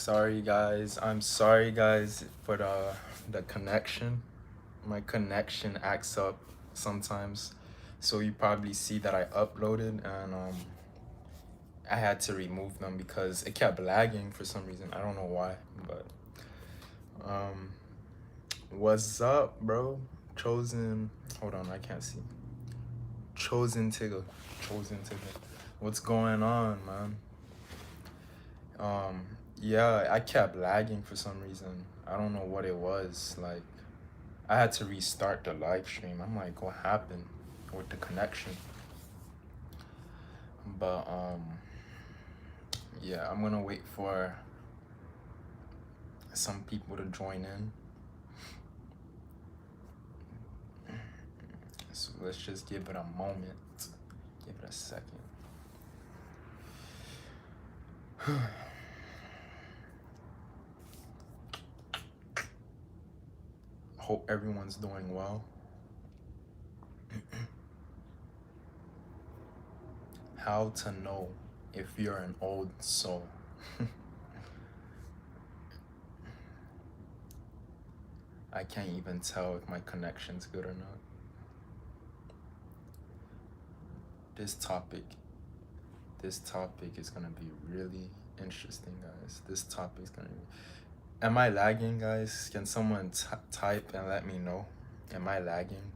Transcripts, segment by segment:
Sorry guys. I'm sorry guys for the connection. My connection acts up sometimes. So you probably see that I uploaded and I had to remove them because it kept lagging for some reason. I don't know why, but um what's up, bro? Chosen. Hold on, I can't see. Chosen Tigger. Chosen Tigger. What's going on, man? Um, yeah, I kept lagging for some reason. I don't know what it was. Like, I had to restart the live stream. I'm like, what happened with the connection? But yeah, I'm gonna wait for some people to join in. So let's just give it a moment. Give it a second. Hope everyone's doing well. How to know if you're an old soul. I can't even tell if my connection's good or not. This topic is gonna be really interesting, guys. This topic is gonna be... Am I lagging, guys? Can someone type and let me know? Am I lagging?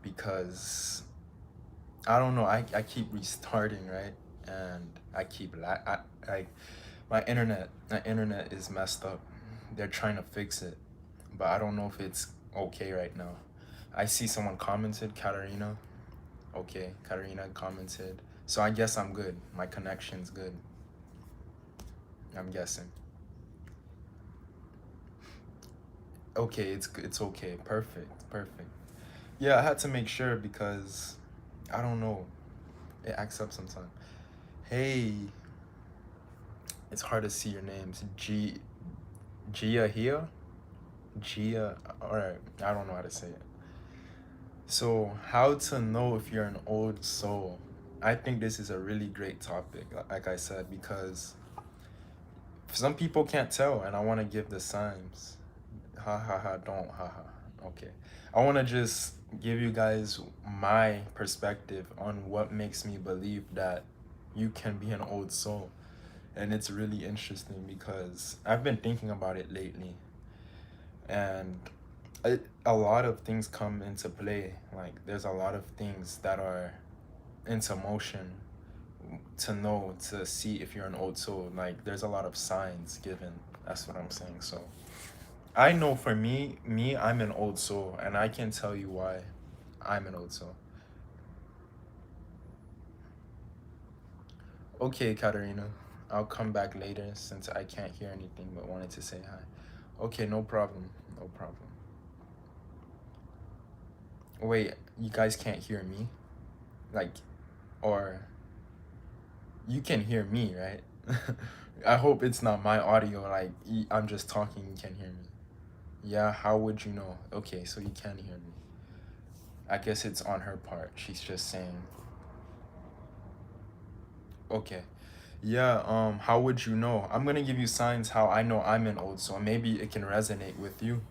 Because I don't know. I keep restarting, right? And I keep my internet is messed up. They're trying to fix it, but I don't know if it's okay right now. I see someone commented, Katarina. Okay, Katarina commented. So I guess I'm good. My connection's good. I'm guessing. Okay, it's okay. Perfect. Yeah, I had to make sure because I don't know. It acts up sometimes. Hey, it's hard to see your names. Gia here? Gia. Alright, I don't know how to say it. So, how to know if you're an old soul? I think this is a really great topic, like I said, because some people can't tell, and I want to give the signs. Ha ha ha, don't ha ha. Okay. I want to just give you guys my perspective on what makes me believe that you can be an old soul. And it's really interesting because I've been thinking about it lately. And a lot of things come into play. Like, there's a lot of things that are into motion to know, to see if you're an old soul. Like, there's a lot of signs given. That's what I'm saying. So I know for me, I'm an old soul, and I can tell you why I'm an old soul. Okay, Katarina, I'll come back later since I can't hear anything but wanted to say hi. Okay, no problem. No problem. Wait, you guys can't hear me? Like, or you can hear me, right? I hope it's not my audio, like, I'm just talking, you can hear me. Yeah, how would you know? Okay, so you can hear me. I guess it's on her part. She's just saying. Okay. Yeah, how would you know? I'm gonna give you signs how I know I'm an old soul. Maybe it can resonate with you.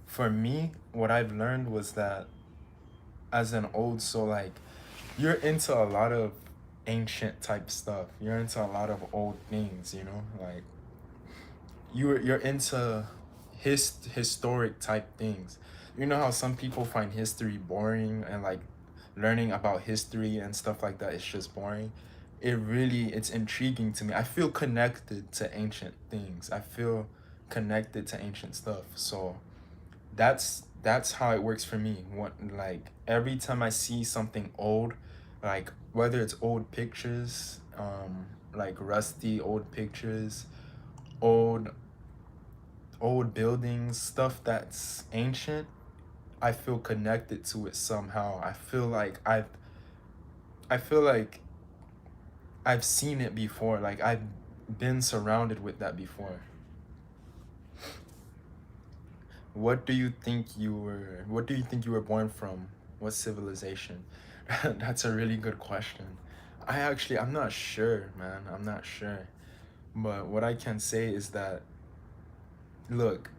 For me, what I've learned was that as an old soul, like, you're into a lot of ancient type stuff. You're into a lot of old things, you know? Like, you're into historic type things. You know how some people find history boring, and like learning about history and stuff like that, it's just boring. It's intriguing to me. I feel connected to ancient things. I feel connected to ancient stuff. So that's how it works for me. What, like, every time I see something old, like whether it's old pictures, like rusty old pictures, old buildings, stuff that's ancient, I feel connected to it somehow. I feel like I've seen it before. Like, I've been surrounded with that before. What do you think you were born from? What civilization? That's a really good question. I'm not sure, man. I'm not sure. But what I can say is that, look,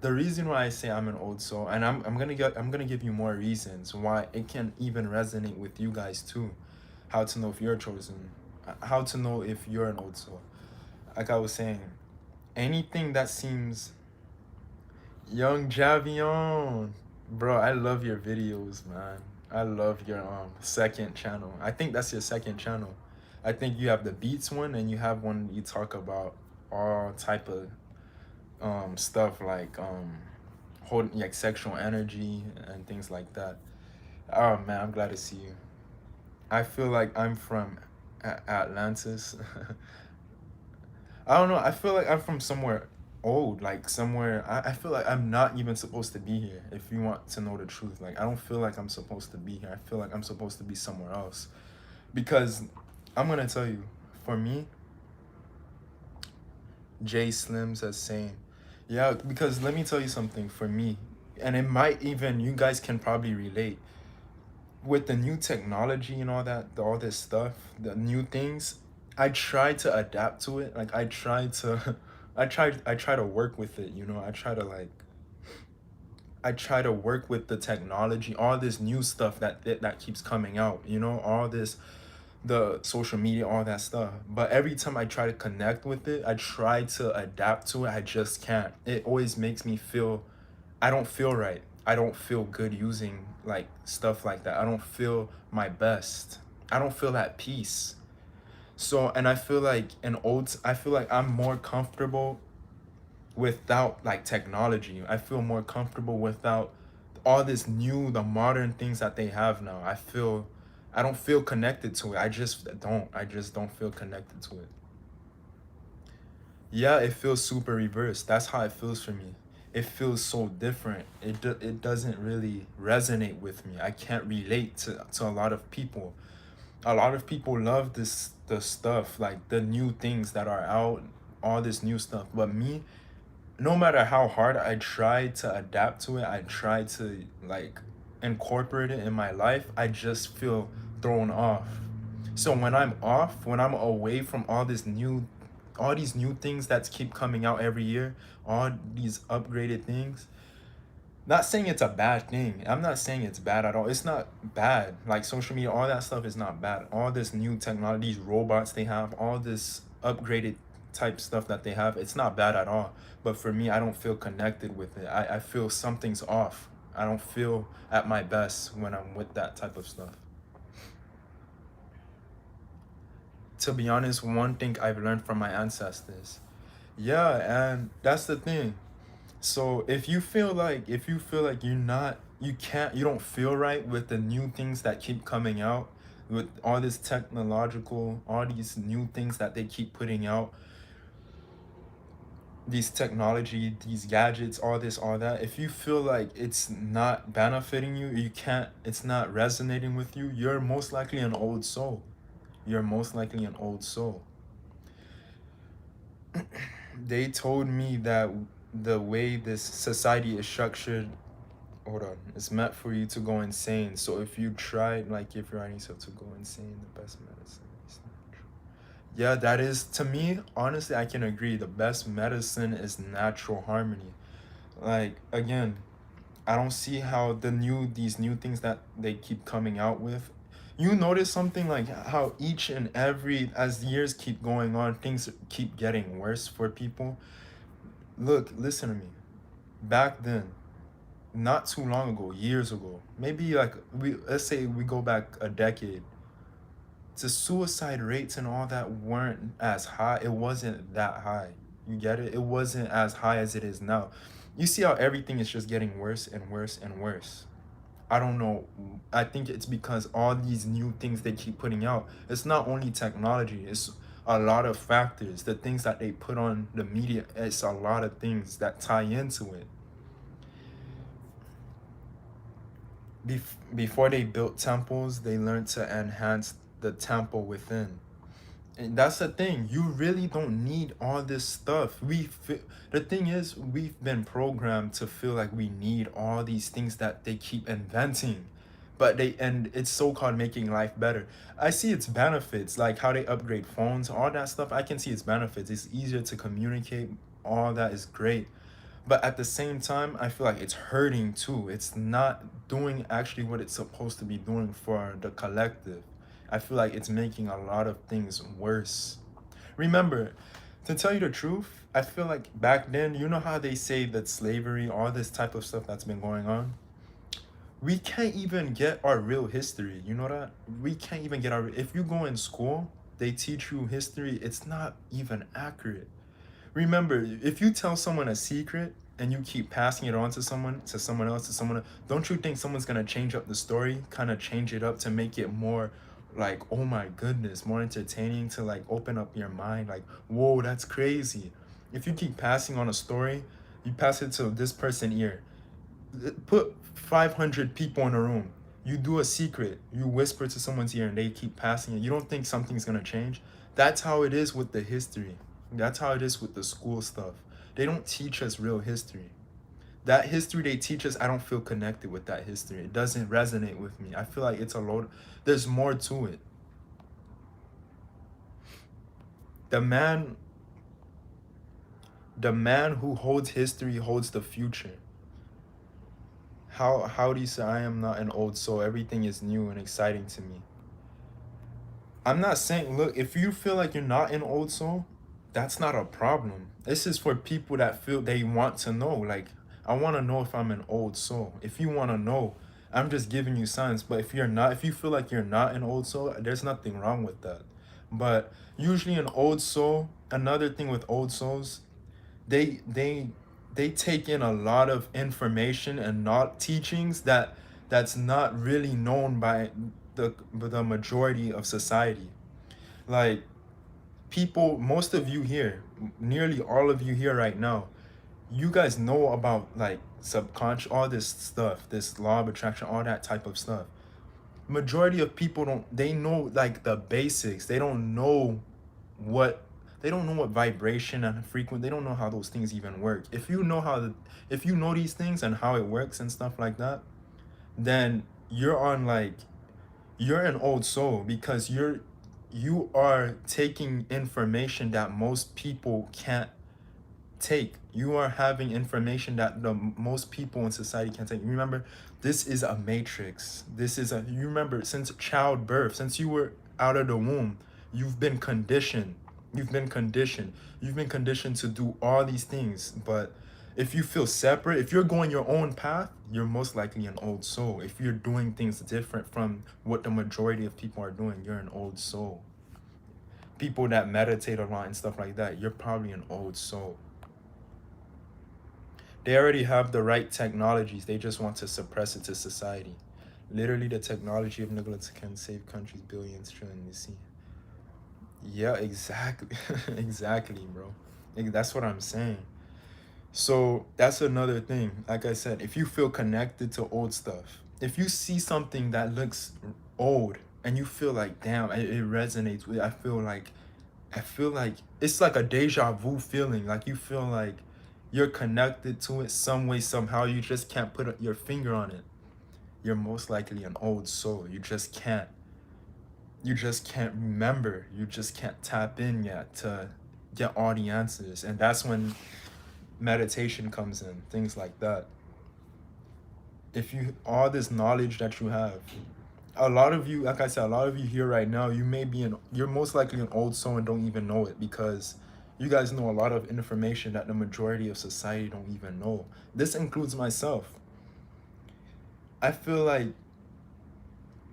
the reason why I say I'm an old soul, and I'm gonna give you more reasons why it can even resonate with you guys too. How to know if you're chosen, how to know if you're an old soul. Like I was saying, anything that seems young Javion, bro, I love your videos, man. I love your second channel. I think that's your second channel. I think you have the beats one and you have one you talk about all type of stuff like holding like sexual energy and things like that. Oh man, I'm glad to see you. I feel like I'm from Atlantis. I don't know. I feel like I'm from somewhere old, like somewhere. I feel like I'm not even supposed to be here. If you want to know the truth, like I don't feel like I'm supposed to be here. I feel like I'm supposed to be somewhere else. Because I'm gonna tell you, for me, Jay Slim says same. Yeah, because let me tell you something. For me, and it might even you guys can probably relate with the new technology and all that, all this stuff, the new things. I try to adapt to it. Like I try to, I try to work with it. You know, I try to work with the technology, all this new stuff that keeps coming out. You know, all this, the social media, all that stuff. But every time I try to connect with it, I try to adapt to it. I just can't. It always makes me feel I don't feel right. I don't feel good using like stuff like that. I don't feel my best. I don't feel at peace. So, and I feel like I'm more comfortable without like technology. I feel more comfortable without all this new, the modern things that they have now. I don't feel connected to it. I just don't feel connected to it. Yeah, it feels super reversed. That's how it feels for me. It feels so different. It doesn't really resonate with me. I can't relate to a lot of people. A lot of people love the stuff, like the new things that are out, all this new stuff. But me, no matter how hard I try to adapt to it, I try to like incorporate it in my life, I just feel thrown off. So when I'm off, when I'm away from all these new things that keep coming out every year, all these upgraded things, not saying it's a bad thing. I'm not saying it's bad at all. It's not bad. Like social media, all that stuff is not bad. All this new technology, these robots they have, all this upgraded type stuff that they have, it's not bad at all. But for me, I don't feel connected with it. I feel something's off. I don't feel at my best when I'm with that type of stuff. To be honest, one thing I've learned from my ancestors. Yeah, and that's the thing. So if you feel like you don't feel right with the new things that keep coming out, with all this technological, all these new things that they keep putting out, these technology, these gadgets, all this, all that, if you feel like it's not benefiting you, it's not resonating with you, you're most likely an old soul. You're most likely an old soul. They told me that the way this society is structured, hold on, it's meant for you to go insane. So if you try, like if you're writing yourself to go insane, the best medicine is natural. Yeah, that is, to me, honestly, I can agree. The best medicine is natural harmony. Like, again, I don't see how these new things that they keep coming out with. You notice something like how each and every, as years keep going on, things keep getting worse for people. Look, listen to me. Back then, not too long ago, years ago, maybe like let's say we go back a decade, the suicide rates and all that weren't as high. It wasn't that high. You get it? It wasn't as high as it is now. You see how everything is just getting worse and worse and worse. I don't know. I think it's because all these new things they keep putting out. It's not only technology, it's a lot of factors. The things that they put on the media, it's a lot of things that tie into it. Before they built temples, they learned to enhance the temple within. And that's the thing. You really don't need all this stuff. The thing is, we've been programmed to feel like we need all these things that they keep inventing. but and it's so-called making life better. I see its benefits, like how they upgrade phones, all that stuff. I can see its benefits. It's easier to communicate. All that is great. But at the same time, I feel like it's hurting too. It's not doing actually what it's supposed to be doing for the collective. I feel like it's making a lot of things worse. Remember, to tell you the truth, I feel like back then, you know how they say that slavery, all this type of stuff that's been going on, we can't even get our real history. You know that? We can't even get our. If you go in school, they teach you history, it's not even accurate. Remember, if you tell someone a secret and you keep passing it on to someone else, to someone else, don't you think someone's gonna change up the story, kind of change it up to make it more like, oh my goodness, more entertaining, to like open up your mind, like, whoa, that's crazy. If you keep passing on a story, you pass it to this person ear, put 500 people in a room, you do a secret, you whisper to someone's ear and they keep passing it, you don't think something's gonna change? That's how it is with the history. That's how it is with the school stuff. They don't teach us real history. That history they teach us, I don't feel connected with that history. It doesn't resonate with me. I feel like it's a load. There's more to it. The man, the man who holds history holds the future. How do you say I am not an old soul? Everything is new and exciting to me. I'm not saying, look, if you feel like you're not an old soul, that's not a problem. This is for people that feel they want to know. Like, I want to know if I'm an old soul. If you want to know, I'm just giving you signs. But if you're not, if you feel like you're not an old soul, there's nothing wrong with that. But usually an old soul, another thing with old souls, they they they take in a lot of information and not teachings that's not really known by the majority of society. Like, people, most of you here, nearly all of you here right now, you guys know about like subconscious, all this stuff, this law of attraction, all that type of stuff. Majority of people don't, they know like the basics. They don't know what, they don't know what vibration and frequency, they don't know how those things even work. If you know how if you know these things and how it works and stuff like that, then you're on like, you're an old soul, because you are taking information that most people can't take. You are having information that the most people in society can't take. Remember, this is a matrix. This is a, you remember, since childbirth, since you were out of the womb, you've been conditioned. You've been conditioned. You've been conditioned to do all these things. But if you feel separate, if you're going your own path, you're most likely an old soul. If you're doing things different from what the majority of people are doing, you're an old soul. People that meditate a lot and stuff like that, you're probably an old soul. They already have the right technologies. They just want to suppress it to society. Literally, the technology of Nicholas can save countries billions, trillions, you see. Yeah, exactly. Exactly, bro. That's what I'm saying. So that's another thing. Like I said, if you feel connected to old stuff, if you see something that looks old and you feel like, damn, it resonates with, I feel like it's like a deja vu feeling. Like you feel like you're connected to it some way, somehow. You just can't put your finger on it. You're most likely an old soul. You just can't. You just can't remember. You just can't tap in yet to get all the answers. And that's when meditation comes in, things like that. If you, all this knowledge that you have, a lot of you, like I said, a lot of you here right now, you may be an, you're most likely an old soul and don't even know it, because you guys know a lot of information that the majority of society don't even know. This includes myself. I feel like,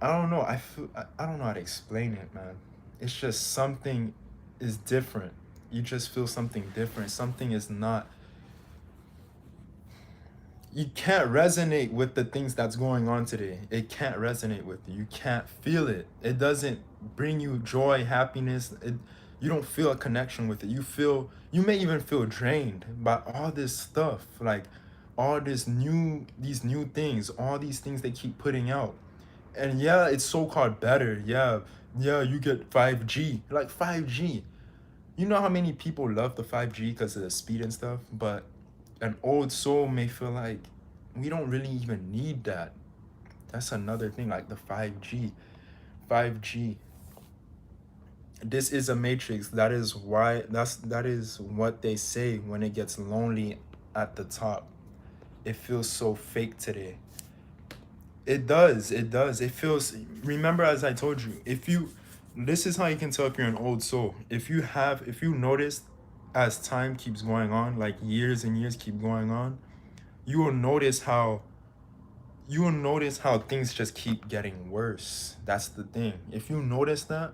I don't know, I don't know how to explain it, man. It's just something is different. You just feel something different. Something is not, you can't resonate with the things that's going on today. It can't resonate with you. You can't feel it. It doesn't bring you joy, happiness. You don't feel a connection with it. You feel, you may even feel drained by all this stuff, like all these new things, all these things they keep putting out. And yeah, it's so-called better. Yeah, yeah, you get 5G, like 5G. You know how many people love the 5G because of the speed and stuff, but an old soul may feel like we don't really even need that. That's another thing, like the 5G. 5G. This is a matrix. That is what they say when it gets lonely at the top. It feels so fake today. It does. It does. It feels. Remember, as I told you, if you, this is how you can tell if you're an old soul. If you notice, as time keeps going on, like years and years keep going on, you will notice how, things just keep getting worse. That's the thing. If you notice that,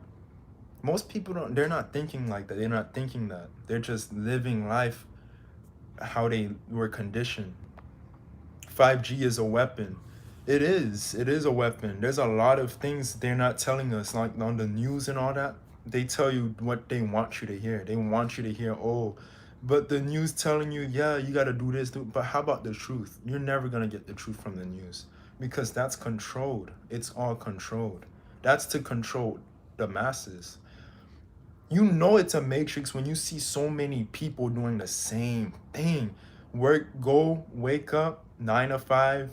most people don't. They're not thinking like that. They're not thinking that. They're just living life how they were conditioned. 5G is a weapon. It is. It is a weapon. There's a lot of things they're not telling us, like on the news and all that. They tell you what they want you to hear. They want you to hear, oh, but the news telling you, yeah, you got to do this. But how about the truth? You're never going to get the truth from the news because that's controlled. It's all controlled. That's to control the masses. You know it's a matrix when you see so many people doing the same thing. Work, go, wake up, 9 to 5,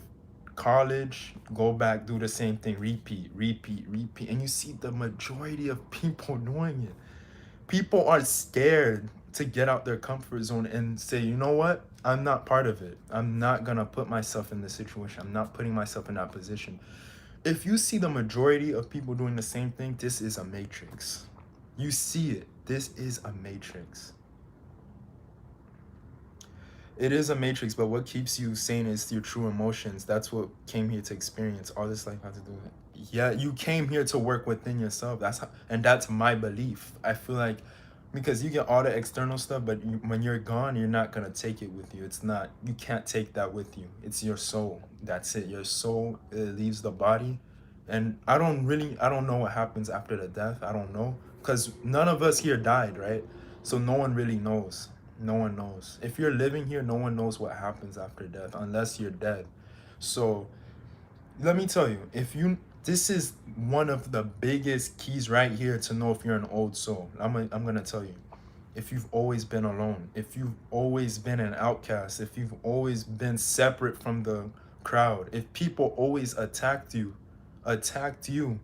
college, go back, do the same thing, repeat, repeat, repeat. And you see the majority of people doing it. People are scared to get out their comfort zone and say, you know what? I'm not part of it. I'm not going to put myself in this situation. I'm not putting myself in that position. If you see the majority of people doing the same thing, this is a matrix. You see it. This is a matrix. It is a matrix, but what keeps you sane is your true emotions. That's what came here to experience. All this life has to do with it. Yeah, you came here to work within yourself. That's how, and that's my belief. I feel like because you get all the external stuff, but when you're gone, you're not gonna take it with you. It's not. You can't take that with you. It's your soul. That's it. Your soul, it leaves the body, and I don't know what happens after the death. I don't know because none of us here died, right? So no one really knows. No one knows. If you're living here, no one knows what happens after death unless you're dead. So let me tell you, if you, this is one of the biggest keys right here to know if you're an old soul. I'm gonna tell you, if you've always been alone, if you've always been an outcast, if you've always been separate from the crowd, if people always attacked you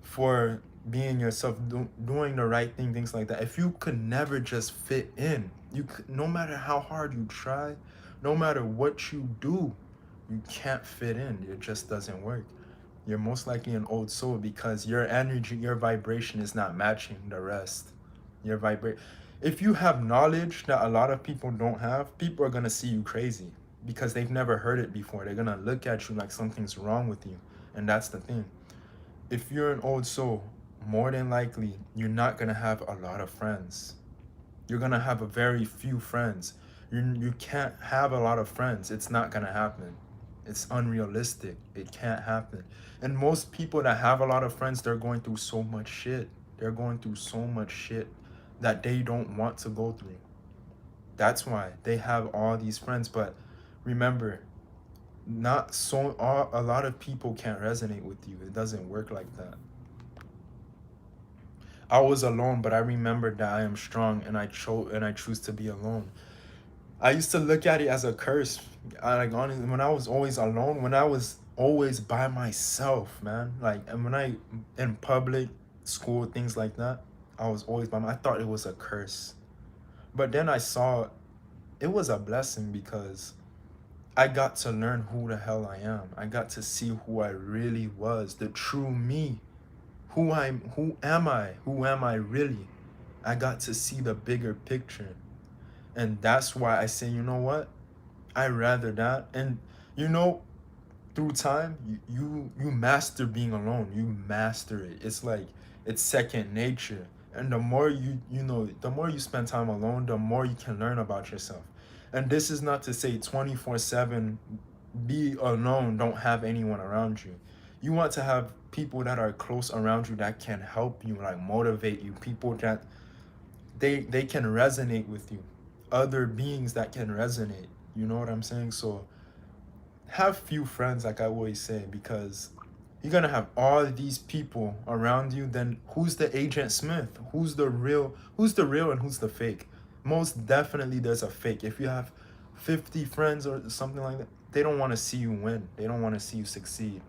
for being yourself, doing the right thing, things like that. If you could never just fit in, you could, no matter how hard you try, no matter what you do, you can't fit in. It just doesn't work. You're most likely an old soul because your energy, your vibration is not matching the rest. Your vibrate. If you have knowledge that a lot of people don't have, people are gonna see you crazy because they've never heard it before. They're gonna look at you like something's wrong with you, and that's the thing. If you're an old soul, more than likely, you're not gonna have a lot of friends. You're gonna have a very few friends. You can't have a lot of friends. It's not gonna happen. It's unrealistic. It can't happen. And most people that have a lot of friends, they're going through so much shit. They're going through so much shit that they don't want to go through. That's why they have all these friends. But remember, not so a lot of people can't resonate with you. It doesn't work like that. I was alone, but I remembered that I am strong and I choose to be alone. I used to look at it as a curse. Like honestly, when I was always alone, when I was always by myself, man. Like and when I in public, school, things like that, I was always I thought it was a curse. But then I saw it was a blessing because I got to learn who the hell I am. I got to see who I really was, the true me. Who am I? Who am I really? I got to see the bigger picture. And that's why I say, you know what? I rather that. And you know, through time, you master being alone. You master it. It's like it's second nature. And the more the more you spend time alone, the more you can learn about yourself. And this is not to say 24/7 be alone, don't have anyone around you. You want to have people that are close around you that can help you, like motivate you, people that they can resonate with you, other beings that can resonate. You know what I'm saying? So have few friends, like I always say, because you're gonna have all these people around you. Then who's the Agent Smith? Who's the real and who's the fake? Most definitely there's a fake. If you have 50 friends or something like that, they don't want to see you win. They don't want to see you succeed.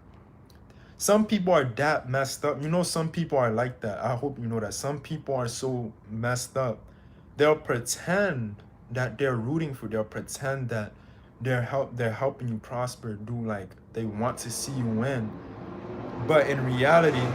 Some people are that messed up. You know, some people are like that. I hope you know that. Some people are so messed up. They'll pretend that they're rooting for. They'll pretend that they're helping you prosper. Do like they want to see you win, but in reality,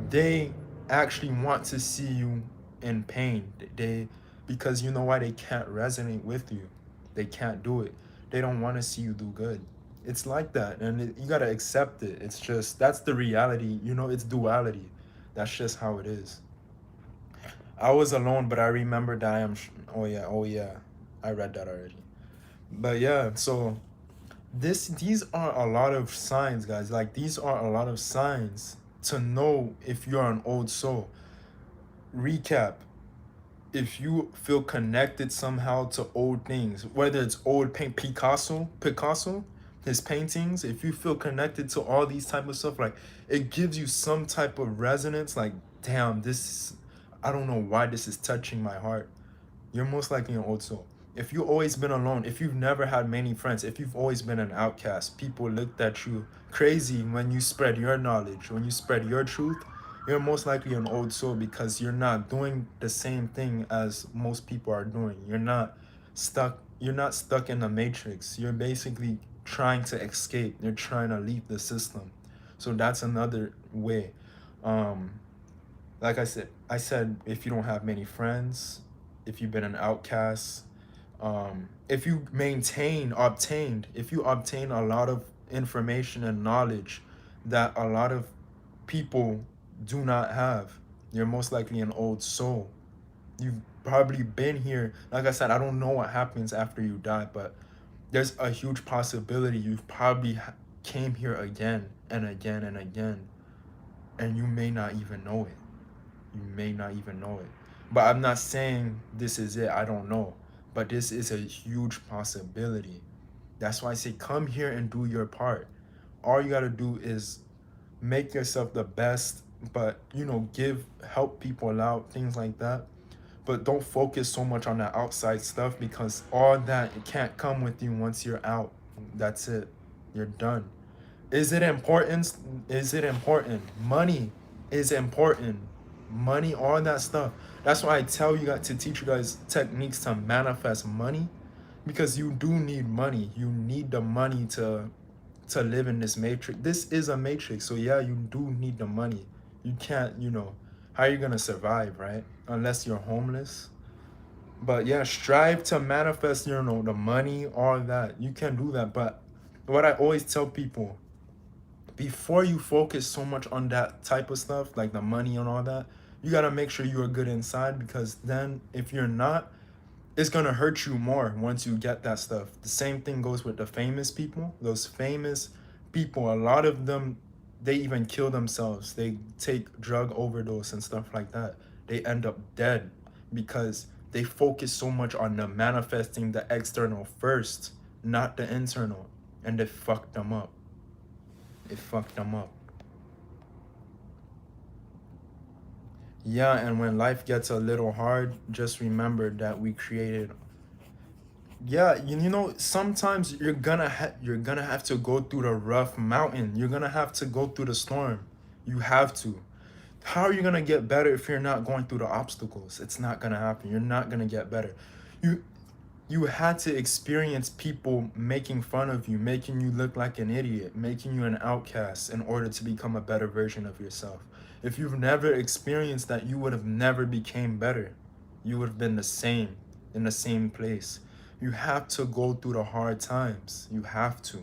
they actually want to see you in pain. They because you know why they can't resonate with you. They can't do it. They don't want to see you do good. It's like that, and you gotta accept it. It's just that's the reality. You know, it's duality. That's just how it is. I was alone, but I remember that I am. Oh yeah, I read that already. But yeah, so these are a lot of signs, guys. Like these are a lot of signs to know if you're an old soul. Recap: if you feel connected somehow to old things, whether it's old paint, Picasso, his paintings, if you feel connected to all these type of stuff, like it gives you some type of resonance. Like, damn, this, I don't know why this is touching my heart. You're most likely an old soul. If you've always been alone, if you've never had many friends, if you've always been an outcast, people looked at you crazy when you spread your knowledge, when you spread your truth, you're most likely an old soul because you're not doing the same thing as most people are doing. You're not stuck in the matrix. You're basically trying to escape. You're trying to leave the system. So that's another way. Um, like I said, if you don't have many friends, if you've been an outcast, if you if you obtain a lot of information and knowledge that a lot of people do not have, you're most likely an old soul. You've probably been here. Like I said, I don't know what happens after you die, but there's a huge possibility you've probably came here again and again and again, and you may not even know it. You may not even know it. But I'm not saying this is it. I don't know. But this is a huge possibility. That's why I say come here and do your part. All you got to do is make yourself the best, but help people out, things like that. But don't focus so much on the outside stuff because all that it can't come with you once you're out. That's it. You're done. Is it important? Is it important? Money is important. Money, all that stuff. That's why I tell you guys to teach you guys techniques to manifest money, because you do need money. You need the money to live in this matrix. This is a matrix, so yeah, you do need the money. You can't, how are you gonna survive, right? Unless you're homeless. But yeah, strive to manifest, the money, all that. You can do that. But what I always tell people, before you focus so much on that type of stuff, like the money and all that, you got to make sure you are good inside, because then if you're not, it's going to hurt you more once you get that stuff. The same thing goes with the famous people. Those famous people, a lot of them, they even kill themselves. They take drug overdose and stuff like that. They end up dead because they focus so much on the manifesting the external first, not the internal, and they fucked them up. It fucked them up. Yeah, and when life gets a little hard, just remember that we created. Yeah, sometimes you're gonna have to go through the rough mountain. You're gonna have to go through the storm. You have to. How are you gonna get better if you're not going through the obstacles? It's not gonna happen. You're not gonna get better. You you had to experience people making fun of you, making you look like an idiot, making you an outcast in order to become a better version of yourself. If you've never experienced that, you would have never became better. You would have been the same, in the same place. You have to go through the hard times. You have to.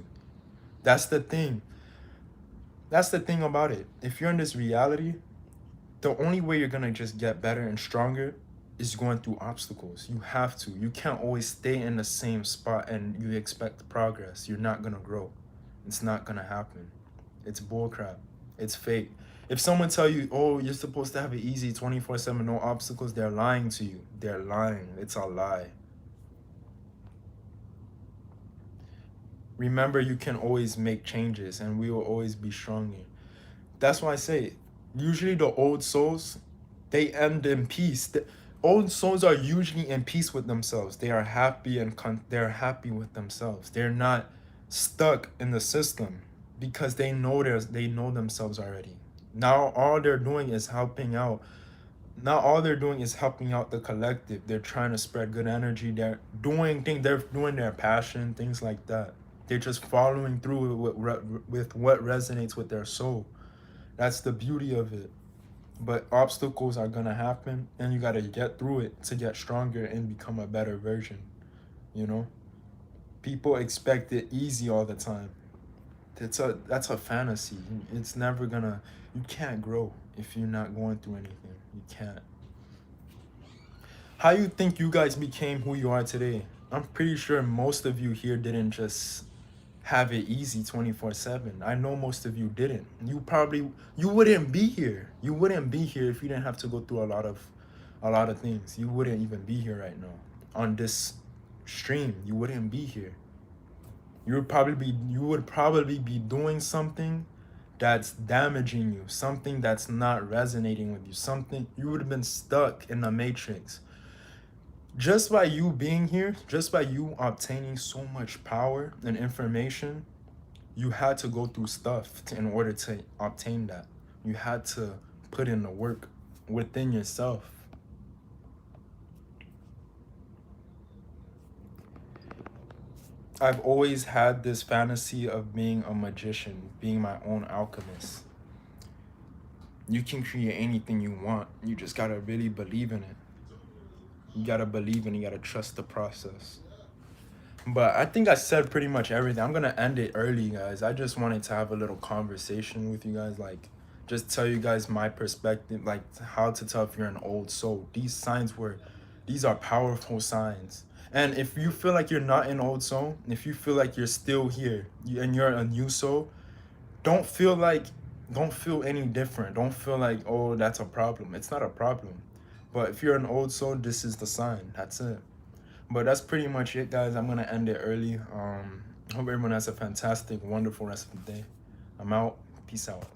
That's the thing. That's the thing about it. If you're in this reality, the only way you're gonna just get better and stronger is going through obstacles. You have to. You can't always stay in the same spot and you expect progress. You're not gonna grow. It's not gonna happen. It's bullcrap. It's fake. If someone tell you, oh, you're supposed to have it easy 24/7, no obstacles, they're lying to you. They're lying. It's a lie. Remember, you can always make changes and we will always be stronger. That's why I say, usually the old souls, they end in peace. The old souls are usually in peace with themselves. They are happy and they're happy with themselves. They're not stuck in the system. because they know themselves already. Now all they're doing is helping out. Now all they're doing is helping out the collective. They're trying to spread good energy. They're doing their passion, things like that. They're just following through with what resonates with their soul. That's the beauty of it. But obstacles are gonna happen, and you gotta get through it to get stronger and become a better version. You know, people expect it easy all the time. That's a fantasy. It's never gonna. You can't grow if you're not going through anything. You can't. How you think you guys became who you are today? I'm pretty sure most of you here didn't just have it easy 24/7. I know most of you didn't. You wouldn't be here. You wouldn't be here if you didn't have to go through a lot of things. You wouldn't even be here right now on this stream. You wouldn't be here. You would probably be doing something that's damaging you, something that's not resonating with you, something you would have been stuck in the matrix. Just by you being here, just by you obtaining so much power and information, you had to go through stuff in order to obtain that. You had to put in the work within yourself. I've always had this fantasy of being a magician, being my own alchemist. You can create anything you want. You just gotta really believe in it. You gotta believe and you gotta trust the process. But I think I said pretty much everything. I'm gonna end it early, guys. I just wanted to have a little conversation with you guys, like just tell you guys my perspective, like how to tell if you're an old soul. These are powerful signs. And if you feel like you're not an old soul, if you feel like you're still here and you're a new soul, don't feel like don't feel any different. Don't feel like, oh, that's a problem. It's not a problem. But if you're an old soul, this is the sign. That's it. But that's pretty much it, guys. I'm gonna end it early. Hope everyone has a fantastic, wonderful rest of the day. I'm out. Peace out.